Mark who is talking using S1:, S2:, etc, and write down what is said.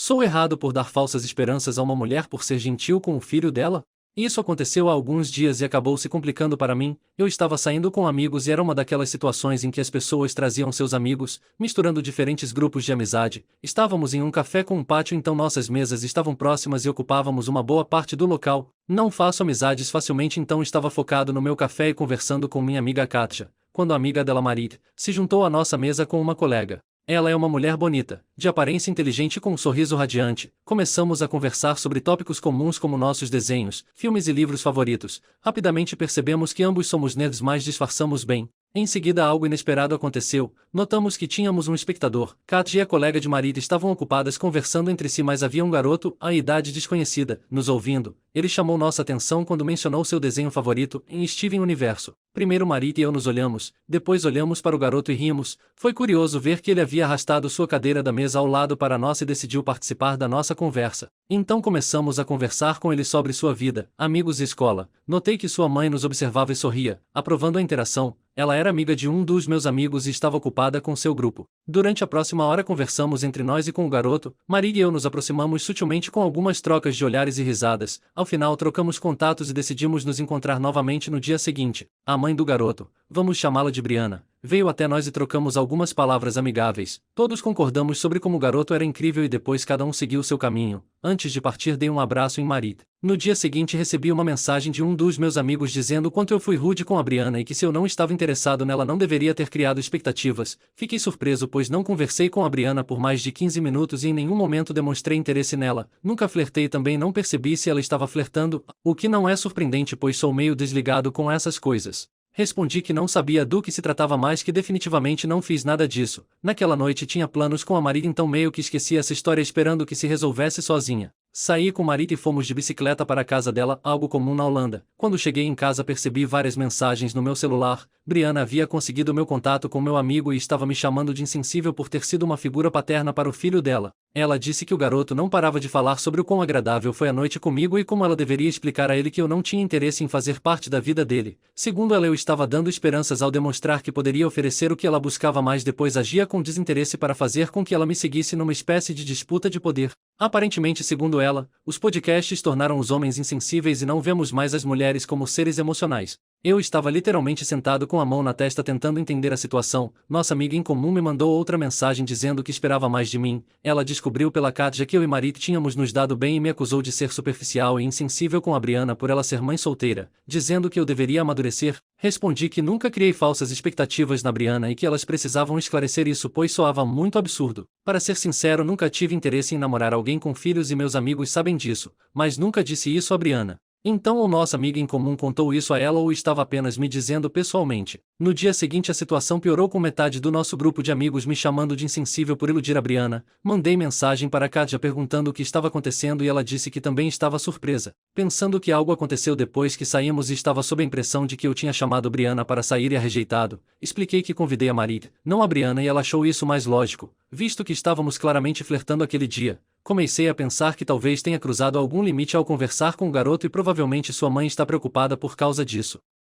S1: Sou errado por dar falsas esperanças a uma mulher por ser gentil com o filho dela? Isso aconteceu há alguns dias e acabou se complicando para mim. Eu estava saindo com amigos e era uma daquelas situações em que as pessoas traziam seus amigos, misturando diferentes grupos de amizade. Estávamos em um café com um pátio, então nossas mesas estavam próximas e ocupávamos uma boa parte do local. Não faço amizades facilmente, então estava focado no meu café e conversando com minha amiga Katja, quando a amiga dela Marit se juntou à nossa mesa com uma colega. Ela é uma mulher bonita, de aparência inteligente e com um sorriso radiante. Começamos a conversar sobre tópicos comuns como nossos desenhos, filmes e livros favoritos. Rapidamente percebemos que ambos somos nerds, mas disfarçamos bem. Em seguida algo inesperado aconteceu. Notamos que tínhamos um espectador. Katja e a colega de Marit estavam ocupadas conversando entre si, mas havia um garoto, a idade desconhecida, nos ouvindo. Ele chamou nossa atenção quando mencionou seu desenho favorito, em Steven Universo. Primeiro Marit e eu nos olhamos, depois olhamos para o garoto e rimos. Foi curioso ver que ele havia arrastado sua cadeira da mesa ao lado para nós e decidiu participar da nossa conversa. Então começamos a conversar com ele sobre sua vida, amigos e escola. Notei que sua mãe nos observava e sorria, aprovando a interação. Ela era amiga de um dos meus amigos e estava ocupada com seu grupo. Durante a próxima hora conversamos entre nós e com o garoto. Maria e eu nos aproximamos sutilmente com algumas trocas de olhares e risadas. Ao final trocamos contatos e decidimos nos encontrar novamente no dia seguinte. A mãe do garoto, vamos chamá-la de Briana, veio até nós e trocamos algumas palavras amigáveis. Todos concordamos sobre como o garoto era incrível e depois cada um seguiu seu caminho. Antes de partir dei um abraço em Marit. No dia seguinte recebi uma mensagem de um dos meus amigos dizendo quanto eu fui rude com a Briana e que se eu não estava interessado nela não deveria ter criado expectativas. Fiquei surpreso pois não conversei com a Briana por mais de 15 minutos e em nenhum momento demonstrei interesse nela. Nunca flertei e também não percebi se ela estava flertando, o que não é surpreendente pois sou meio desligado com essas coisas. Respondi que não sabia do que se tratava, mas que definitivamente não fiz nada disso. Naquela noite tinha planos com a Marit, então meio que esqueci essa história esperando que se resolvesse sozinha. Saí com Marit e fomos de bicicleta para a casa dela, algo comum na Holanda. Quando cheguei em casa percebi várias mensagens no meu celular. Briana havia conseguido meu contato com meu amigo e estava me chamando de insensível por ter sido uma figura paterna para o filho dela. Ela disse que o garoto não parava de falar sobre o quão agradável foi a noite comigo e como ela deveria explicar a ele que eu não tinha interesse em fazer parte da vida dele. Segundo ela, eu estava dando esperanças ao demonstrar que poderia oferecer o que ela buscava, mas depois agia com desinteresse para fazer com que ela me seguisse numa espécie de disputa de poder. Aparentemente, segundo ela, os podcasts tornaram os homens insensíveis e não vemos mais as mulheres como seres emocionais. Eu estava literalmente sentado com a mão na testa tentando entender a situação. Nossa amiga em comum me mandou outra mensagem dizendo que esperava mais de mim. Ela descobriu pela Katja que eu e Marit tínhamos nos dado bem e me acusou de ser superficial e insensível com a Briana por ela ser mãe solteira, dizendo que eu deveria amadurecer. Respondi que nunca criei falsas expectativas na Briana e que elas precisavam esclarecer isso pois soava muito absurdo. Para ser sincero, nunca tive interesse em namorar alguém com filhos e meus amigos sabem disso, mas nunca disse isso a Briana. Então ou nossa amiga em comum contou isso a ela ou estava apenas me dizendo pessoalmente. No dia seguinte a situação piorou com metade do nosso grupo de amigos me chamando de insensível por iludir a Briana. Mandei mensagem para Katja perguntando o que estava acontecendo e ela disse que também estava surpresa, pensando que algo aconteceu depois que saímos e estava sob a impressão de que eu tinha chamado Briana para sair e a rejeitado. Expliquei que convidei a Marit, não a Briana, e ela achou isso mais lógico, visto que estávamos claramente flertando aquele dia. Comecei a pensar que talvez tenha cruzado algum limite ao conversar com o garoto e provavelmente sua mãe está preocupada por causa disso.